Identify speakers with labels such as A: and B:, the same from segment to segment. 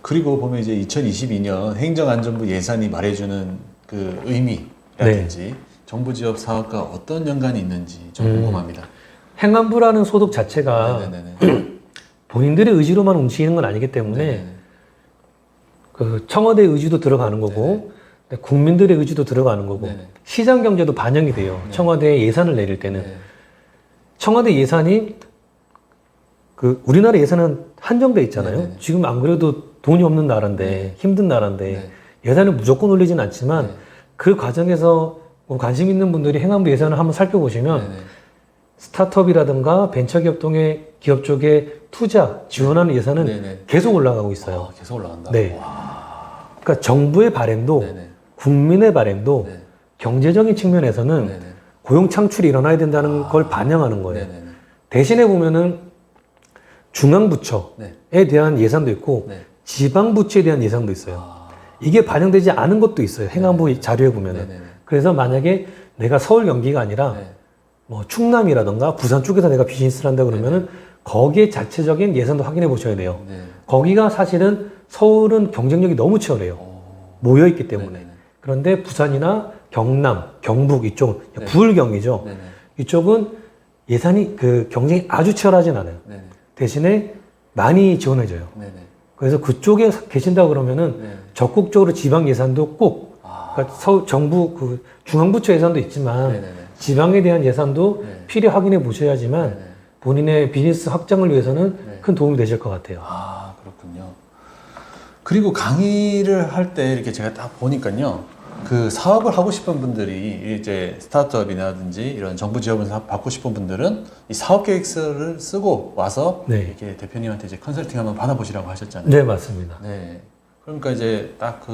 A: 그리고 보면 이제 2022년 행정안전부 예산이 말해주는 그 의미라든지 정부 지역 사업과 어떤 연관이 있는지 좀 궁금합니다.
B: 행안부라는 소득 자체가
A: 네네네.
B: 본인들의 의지로만 움직이는 건 아니기 때문에
A: 네네네.
B: 그 청와대의 의지도 들어가는 거고 국민들의 의지도 들어가는 거고
A: 네네.
B: 시장 경제도 반영이 돼요. 청와대에 예산을 내릴 때는
A: 네.
B: 청와대 예산이 그 우리나라 예산은 한정돼 있잖아요.
A: 네네네.
B: 지금 안 그래도 돈이 없는 나라인데 힘든 나라인데
A: 네.
B: 예산을 무조건 올리진 않지만
A: 네.
B: 그 과정에서 뭐 관심 있는 분들이 행안부 예산을 한번 살펴보시면
A: 네네.
B: 스타트업이라든가 벤처기업 등의 기업 쪽에 투자 지원하는 예산은
A: 네네.
B: 계속 올라가고 있어요.
A: 아, 계속 올라간다.
B: 네.
A: 와.
B: 그러니까 정부의 바램도
A: 네네.
B: 국민의 바램도
A: 네.
B: 경제적인 측면에서는
A: 네네.
B: 고용 창출이 일어나야 된다는 걸 반영하는 거예요.
A: 네네네.
B: 대신에 보면은 중앙부처에
A: 네.
B: 대한 예산도 있고
A: 네.
B: 지방부처에 대한 예산도 있어요.
A: 아.
B: 이게 반영되지 않은 것도 있어요. 행안부 자료에 보면은.
A: 네네네.
B: 그래서 만약에 내가 서울 경기가 아니라
A: 네.
B: 뭐 충남이라든가 부산 쪽에서 내가 비즈니스를 한다 그러면은 거기에 자체적인 예산도 확인해 보셔야 돼요.
A: 네.
B: 거기가 사실은 서울은 경쟁력이 너무 치열해요.
A: 오.
B: 모여 있기 때문에.
A: 네네네.
B: 그런데 부산이나 경남, 경북 이쪽은
A: 네.
B: 부울경이죠.
A: 네네.
B: 이쪽은 예산이 그 경쟁이 아주 치열하진 않아요.
A: 네네.
B: 대신에 많이 지원해줘요.
A: 네네.
B: 그래서 그쪽에 계신다 그러면은
A: 네.
B: 적극적으로 지방 예산도 꼭
A: 아.
B: 그러니까 정부 그 중앙부처 예산도 있지만
A: 네네네.
B: 지방에 대한 예산도
A: 네.
B: 필히 확인해 보셔야지만
A: 네네.
B: 본인의 비즈니스 확장을 위해서는
A: 네.
B: 큰 도움이 되실 것 같아요.
A: 아, 그렇군요. 그리고 강의를 할 때 이렇게 제가 딱 보니까요. 그 사업을 하고 싶은 분들이 이제 스타트업이라든지 이런 정부 지원을 받고 싶은 분들은 이 사업 계획서를 쓰고 와서
B: 네.
A: 이렇게 대표님한테 이제 컨설팅 한번 받아보시라고 하셨잖아요.
B: 네, 맞습니다.
A: 네. 그러니까 이제 딱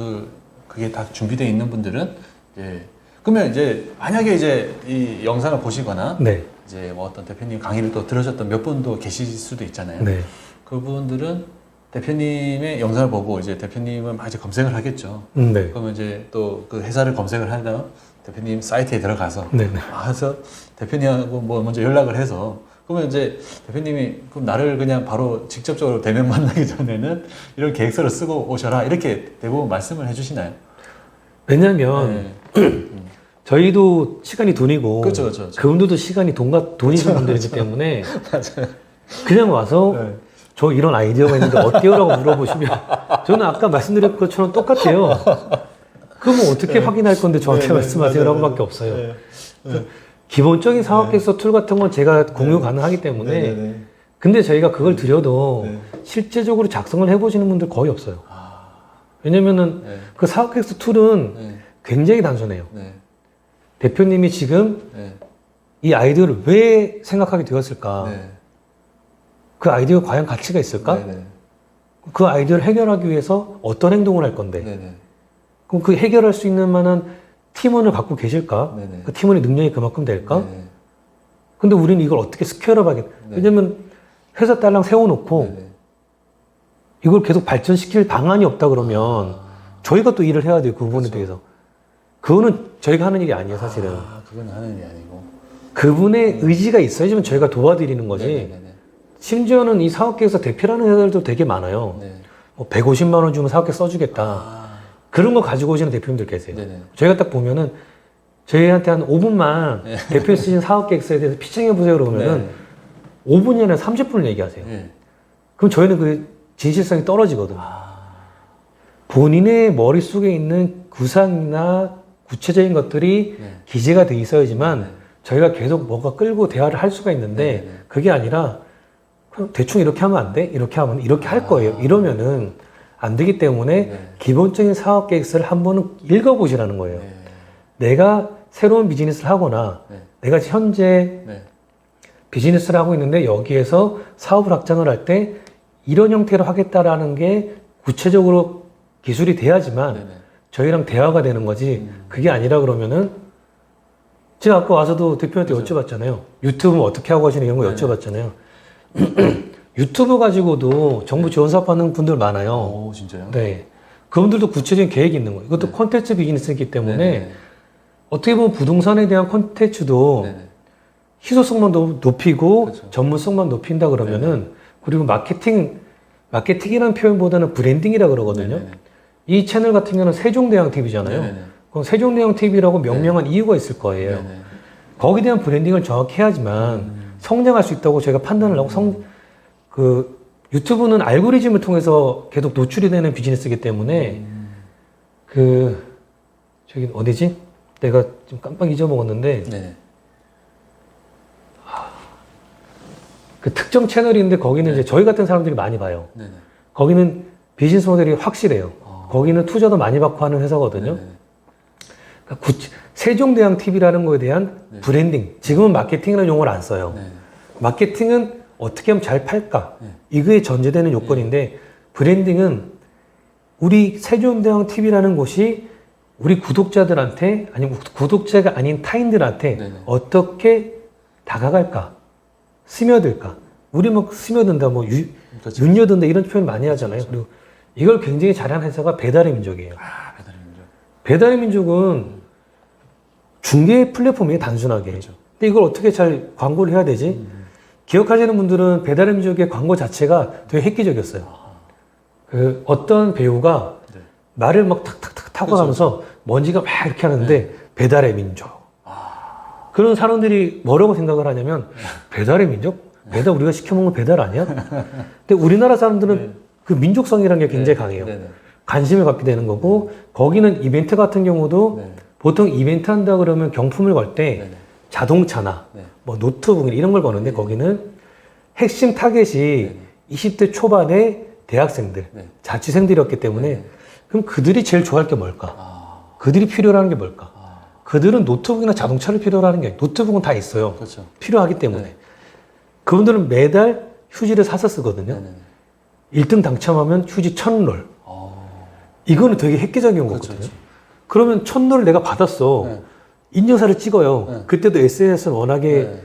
A: 그게 다 준비되어 있는 분들은 이제 그러면 이제 만약에 이제 이 영상을 보시거나
B: 네.
A: 이제 뭐 어떤 대표님 강의를 또 들으셨던 몇 분도 계실 수도 있잖아요.
B: 네.
A: 그분들은 대표님의 영상을 보고 이제 대표님은 막 이제 검색을 하겠죠.
B: 네.
A: 그러면 이제 또 그 회사를 검색을 하다 대표님 사이트에 들어가서
B: 네. 네.
A: 와서 대표님하고 뭐 먼저 연락을 해서 그러면 이제 대표님이 그럼 나를 그냥 바로 직접적으로 대면 만나기 전에는 이런 계획서를 쓰고 오셔라 이렇게 대부분 말씀을 해주시나요?
B: 왜냐면
A: 네.
B: 저희도 시간이 돈이고
A: 그렇죠, 그렇죠, 그렇죠.
B: 그분들도 시간이 돈이신 분들이기 때문에 그냥 와서
A: 네.
B: 저 이런 아이디어가 있는데 어때요라고 물어보시면 저는 아까 말씀드린 것처럼 똑같아요. 그러면 어떻게 확인할 건데 저한테
A: 네, 네,
B: 말씀하세요라고
A: 맞아요.
B: 밖에 없어요.
A: 네. 네.
B: 기본적인 사업계획서 툴 같은 건 제가 공유 가능하기 때문에
A: 네, 네,
B: 근데 저희가 그걸 드려도
A: 네.
B: 실제적으로 작성을 해보시는 분들 거의 없어요.
A: 아,
B: 왜냐면은
A: 네.
B: 그 사업계획서 툴은
A: 네.
B: 굉장히 단순해요.
A: 네.
B: 대표님이 지금
A: 네.
B: 이 아이디어를 왜 생각하게 되었을까?
A: 네.
B: 그 아이디어가 과연 가치가 있을까?
A: 네. 네.
B: 그 아이디어를 해결하기 위해서 어떤 행동을 할 건데
A: 네. 네.
B: 그럼 그 해결할 수 있는 만한 팀원을 갖고 계실까?
A: 네. 네.
B: 그 팀원의 능력이 그만큼 될까?
A: 네.
B: 근데 우리는 이걸 어떻게 스케일업 하겠
A: 네.
B: 왜냐면 회사 딸랑 세워놓고
A: 네. 네.
B: 이걸 계속 발전시킬 방안이 없다 그러면 저희가 또 일을 해야 돼요. 그 부분에
A: 그렇죠.
B: 대해서. 그거는 저희가 하는 일이 아니에요, 사실은.
A: 아, 그건 하는 일이 아니고.
B: 그분의 의지가 있어야지만 저희가 도와드리는 거지.
A: 네. 네.
B: 심지어는 이 사업계획서 대표라는 회사들도 되게 많아요.
A: 네.
B: 뭐 150만 원 주면 사업계획 써주겠다.
A: 아.
B: 그런 거 가지고 오시는 대표님들 계세요.
A: 네네.
B: 저희가 딱 보면은 저희한테 한 5분만
A: 네.
B: 대표 쓰신 사업계획서에 대해서 피칭해보세요 그러면은 5분이 아니라 30분을 얘기하세요.
A: 네.
B: 그럼 저희는 그 진실성이 떨어지거든요.
A: 아.
B: 본인의 머릿속에 있는 구상이나 구체적인 것들이
A: 네.
B: 기재가 돼 있어야지만
A: 네.
B: 저희가 계속 뭐가 끌고 대화를 할 수가 있는데
A: 네, 네.
B: 그게 아니라 그럼 대충 이렇게 하면 안 돼? 이렇게 하면 이렇게 할 거예요. 이러면은 안 되기 때문에
A: 네.
B: 기본적인 사업 계획서를 한 번은 읽어보시라는 거예요.
A: 네.
B: 내가 새로운 비즈니스를 하거나
A: 네.
B: 내가 현재
A: 네.
B: 비즈니스를 하고 있는데 여기에서 사업을 확장을 할 때 이런 형태로 하겠다라는 게 구체적으로 기술이 돼야지만
A: 네네.
B: 저희랑 대화가 되는 거지 그게 아니라 그러면은 제가 아까 와서도 대표한테
A: 그렇죠.
B: 여쭤봤잖아요. 유튜브 어떻게 하고 하시는 이런 거
A: 네네.
B: 여쭤봤잖아요. 유튜브 가지고도 정부 지원 사업 하는 분들 많아요.
A: 오, 진짜요?
B: 네. 그분들도 구체적인 계획이 있는 거예요. 이것도
A: 네.
B: 콘텐츠 비즈니스이기 때문에
A: 네네.
B: 어떻게 보면 부동산에 대한 콘텐츠도
A: 네네.
B: 희소성만 높이고
A: 그렇죠.
B: 전문성만 높인다 그러면은 그리고 마케팅 마케팅이라는 표현보다는 브랜딩이라 그러거든요.
A: 네네네.
B: 이 채널 같은 경우는 세종대왕 TV잖아요.
A: 네네네.
B: 그럼 세종대왕 TV라고 명명한 이유가 있을 거예요.
A: 네네.
B: 거기에 대한 브랜딩을 정확히 해야지만 성장할 수 있다고 저희가 판단을 하고 그 유튜브는 알고리즘을 통해서 계속 노출이 되는 비즈니스이기 때문에 저기 어디지? 내가 좀 깜빡 잊어먹었는데
A: 네네.
B: 그 특정 채널인데 거기는 이제 저희 같은 사람들이 많이 봐요.
A: 네네.
B: 거기는 비즈니스 모델이 확실해요. 거기는 투자도 많이 받고 하는 회사거든요.
A: 네네.
B: 그러니까 세종대왕 TV라는 거에 대한 브랜딩. 지금은 마케팅이라는 용어를 안 써요.
A: 네네.
B: 마케팅은 어떻게 하면 잘 팔까?
A: 네.
B: 이거에 전제되는 요건인데 브랜딩은 우리 세종대왕 TV라는 곳이 우리 구독자들한테 아니면 구독자가 아닌 타인들한테
A: 네네.
B: 어떻게 다가갈까? 스며들까? 우리 뭐 스며든다, 뭐
A: 그렇죠.
B: 윤여든다 이런 표현 많이 하잖아요. 그리고 이걸 굉장히 잘하는 회사가 배달의 민족이에요.
A: 아, 배달의 민족.
B: 배달의 민족은 중개 플랫폼이에요, 단순하게.
A: 그렇죠.
B: 근데 이걸 어떻게 잘 광고를 해야 되지? 기억하시는 분들은 배달의 민족의 광고 자체가 되게 획기적이었어요. 그 어떤 배우가
A: 네.
B: 말을 막 탁탁탁 타고 가면서 먼지가 막 이렇게 하는데 배달의 민족. 그런 사람들이 뭐라고 생각을 하냐면 배달의 민족? 배달 우리가 시켜먹는 배달 아니야? 근데 우리나라 사람들은 그 민족성이라는 게 굉장히 강해요.
A: 네네.
B: 관심을 갖게 되는 거고 거기는 이벤트 같은 경우도
A: 네.
B: 보통 이벤트 한다 그러면 경품을 걸 때
A: 네네.
B: 자동차나
A: 네.
B: 뭐 노트북 이런 걸 거는데 거기는 핵심 타겟이 20대 초반의 대학생들,
A: 네.
B: 자취생들이었기 때문에
A: 네.
B: 그럼 그들이 제일 좋아할 게 뭘까?
A: 아,
B: 그들이 필요로 하는 게 뭘까?
A: 아,
B: 그들은 노트북이나 자동차를 필요로 하는 게 아니에요. 노트북은 다 있어요.
A: 그렇죠.
B: 필요하기 때문에.
A: 네.
B: 그분들은 매달 휴지를 사서 쓰거든요.
A: 네네네.
B: 1등 당첨하면 휴지 1000롤.
A: 어,
B: 이거는 되게 획기적인
A: 그렇죠,
B: 거거든요.
A: 그렇죠.
B: 그러면 1000롤을 내가 받았어.
A: 네.
B: 인증사를 찍어요.
A: 네.
B: 그때도 SNS는 워낙에
A: 네.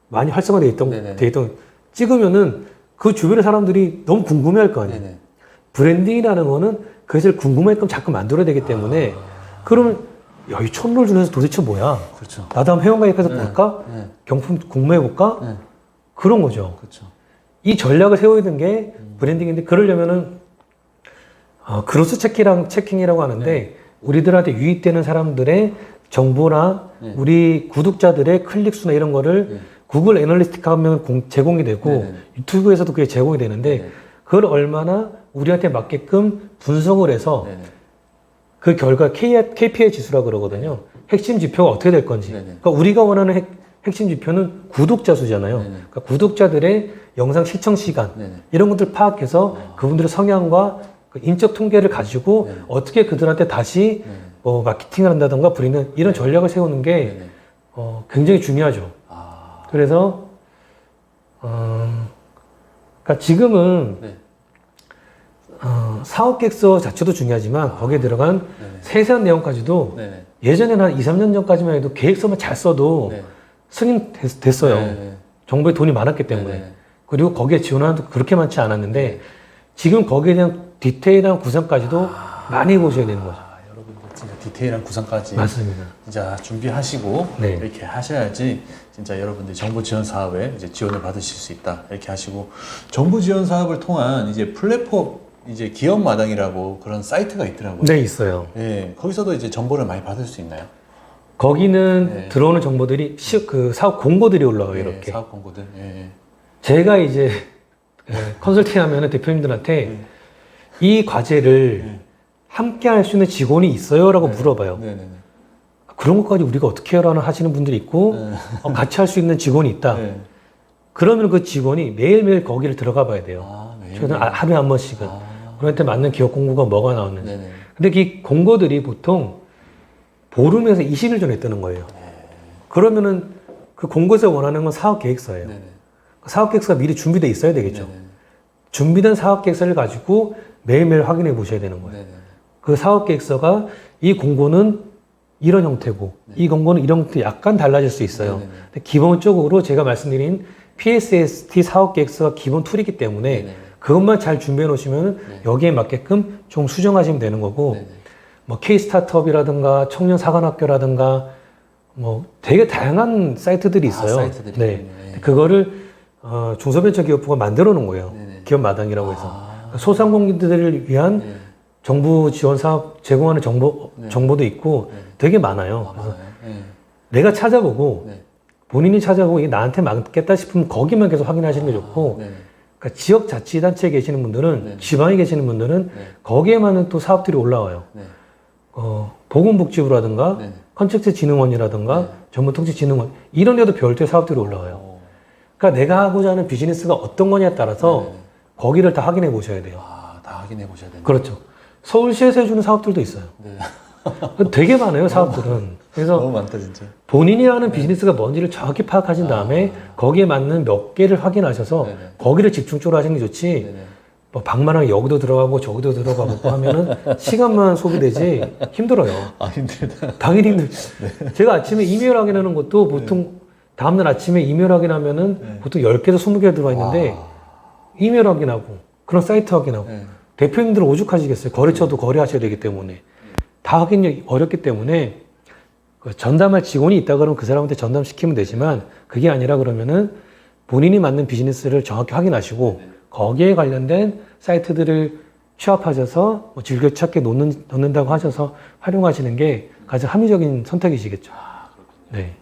B: 많이 활성화되어
A: 네네.
B: 있던, 찍으면은 그 주변의 사람들이 너무 궁금해 할 거 아니에요.
A: 네네.
B: 브랜딩이라는 거는 그것을 궁금하게끔 자꾸 만들어야 되기 때문에 그러면 야, 이 1000롤 중에서 도대체 뭐야?
A: 그렇죠.
B: 나도 한번 회원가입해서
A: 네.
B: 볼까?
A: 네.
B: 경품 공모해볼까?
A: 네.
B: 그런 거죠.
A: 그렇죠.
B: 이 전략을 세워야 되는 게 브랜딩인데 그러려면은 크로스 체킹이라고 하는데
A: 네.
B: 우리들한테 유입되는 사람들의 정보나
A: 네.
B: 우리 구독자들의 클릭 수나 이런 거를
A: 네.
B: 구글 애널리스틱 하면 제공이 되고
A: 네네.
B: 유튜브에서도 그게 제공이 되는데
A: 네네.
B: 그걸 얼마나 우리한테 맞게끔 분석을 해서
A: 네네.
B: 그 결과 KPI 지수라고 그러거든요. 핵심 지표가 어떻게 될 건지.
A: 네네.
B: 그러니까 우리가 원하는 핵심 지표는 구독자 수잖아요.
A: 네네.
B: 그러니까 구독자들의 영상 시청 시간
A: 네네.
B: 이런 것들 파악해서 그분들의 성향과 그 인적 통계를 가지고
A: 네네.
B: 어떻게 그들한테 다시
A: 네네.
B: 뭐 마케팅을 한다던가 브랜드 이런 전략을 세우는 게
A: 네네.
B: 굉장히 중요하죠.
A: 아,
B: 그래서 그러니까 지금은
A: 네.
B: 사업 계획서 자체도 중요하지만 거기에 들어간
A: 네네.
B: 세세한 내용까지도
A: 네네.
B: 예전에는 한 2, 3년 전까지만 해도 계획서만 잘 써도
A: 네.
B: 승인됐어요.
A: 네네.
B: 정부에 돈이 많았기 때문에.
A: 네네.
B: 그리고 거기에 지원하는 도 그렇게 많지 않았는데 지금 거기에 대한 디테일한 구상까지도 많이 해보셔야 되는 거죠.
A: 아, 여러분들 진짜 디테일한 구상까지
B: 맞습니다.
A: 진짜 준비하시고
B: 네.
A: 이렇게 하셔야지 진짜 여러분들 정부 지원 사업에 이제 지원을 받으실 수 있다 이렇게 하시고 정부 지원 사업을 통한 이제 플랫폼 이제 기업 마당이라고 그런 사이트가 있더라고요.
B: 네, 있어요.
A: 예, 거기서도 이제 정보를 많이 받을 수 있나요?
B: 거기는
A: 네.
B: 들어오는 정보들이 그 사업 공고들이 올라와요.
A: 예,
B: 이렇게.
A: 사업 공고들. 예, 예.
B: 제가 이제 컨설팅 하면 대표님들한테 이 과제를 함께 할 수 있는 직원이 있어요? 라고 물어봐요.
A: 네네네.
B: 그런 것까지 우리가 어떻게 하라는 하시는 분들이 있고
A: 네.
B: 같이 할 수 있는 직원이 있다.
A: 네.
B: 그러면 그 직원이 매일매일 거기를 들어가 봐야 돼요.
A: 아, 네.
B: 저는 하루에 한 번씩은.
A: 아,
B: 그한테 맞는 기업 공고가 뭐가 나오는지.
A: 네네.
B: 근데 이 공고들이 보통 보름에서 20일 전에 뜨는 거예요. 그러면은 그 공고에서 원하는 건 사업 계획서예요.
A: 네네.
B: 사업 계획서가 미리 준비돼 있어야 되겠죠.
A: 네네.
B: 준비된 사업 계획서를 가지고 매일매일 확인해 보셔야 되는 거예요.
A: 네네.
B: 그 사업 계획서가 이 공고는 이런 형태고 이 공고는 이런 형태 약간 달라질 수 있어요.
A: 네네.
B: 근데 기본적으로 제가 말씀드린 PSST 사업 계획서가 기본 툴이기 때문에
A: 네네.
B: 그것만 잘 준비해 놓으시면
A: 네.
B: 여기에 맞게끔 좀 수정하시면 되는 거고
A: 네네.
B: 뭐 K 스타트업이라든가 청년 사관학교라든가 뭐 되게 다양한 사이트들이 있어요.
A: 사이트들이
B: 네.
A: 있군요. 네.
B: 그거를 중소벤처기업부가 만들어 놓은 거예요.
A: 네네.
B: 기업 마당이라고 해서.
A: 아.
B: 소상공인들을 위한
A: 네.
B: 정부 지원 사업 제공하는 정보도 있고 되게 많아요. 그래서 내가 찾아보고
A: 네.
B: 본인이 찾아보고 이게 나한테 맞겠다 싶으면 거기만 계속 확인하시는 게 좋고
A: 네.
B: 그러니까 지역 자치단체에 계시는 분들은
A: 네.
B: 지방에 계시는 분들은
A: 네.
B: 거기에 맞는 또 사업들이 올라와요.
A: 네.
B: 보건복지부라든가
A: 네.
B: 컨텐츠진흥원이라든가
A: 네.
B: 정보통치진흥원 이런 데도 별도의 사업들이 올라와요. 그러니까 내가 하고자 하는 비즈니스가 어떤 거냐에 따라서
A: 네.
B: 거기를 다 확인해 보셔야 돼요.
A: 다 확인해 보셔야 되는.
B: 그렇죠. 서울시에서 해주는 사업들도 있어요.
A: 네.
B: 되게 많아요, 사업들은. 그래서
A: 너무 많다 진짜.
B: 본인이 하는 비즈니스가 뭔지를 정확히 파악하신 다음에 거기에 맞는 몇 개를 확인하셔서
A: 네네.
B: 거기를 집중적으로 하시는 게 좋지.
A: 네네.
B: 뭐 방만하게 여기도 들어가고 저기도 들어가고 하면은 시간만 소비되지 힘들어요.
A: 힘들다.
B: 당연히 힘들. 제가 아침에 이메일 확인하는 것도 보통 다음날 아침에 이메일 확인하면은 보통 10개에서 20개 들어가 있는데 이메일 확인하고 그런 사이트 확인하고
A: 네.
B: 대표님들은 오죽하시겠어요. 거래처도 거래하셔야 되기 때문에 다 확인이 어렵기 때문에 그 전담할 직원이 있다 그러면 그 사람한테 전담시키면 되지만 그게 아니라 그러면은 본인이 맞는 비즈니스를 정확히 확인하시고 거기에 관련된 사이트들을 취합하셔서 뭐 즐겨찾기에 넣는다고 하셔서 활용하시는 게 가장 합리적인 선택이시겠죠. 네.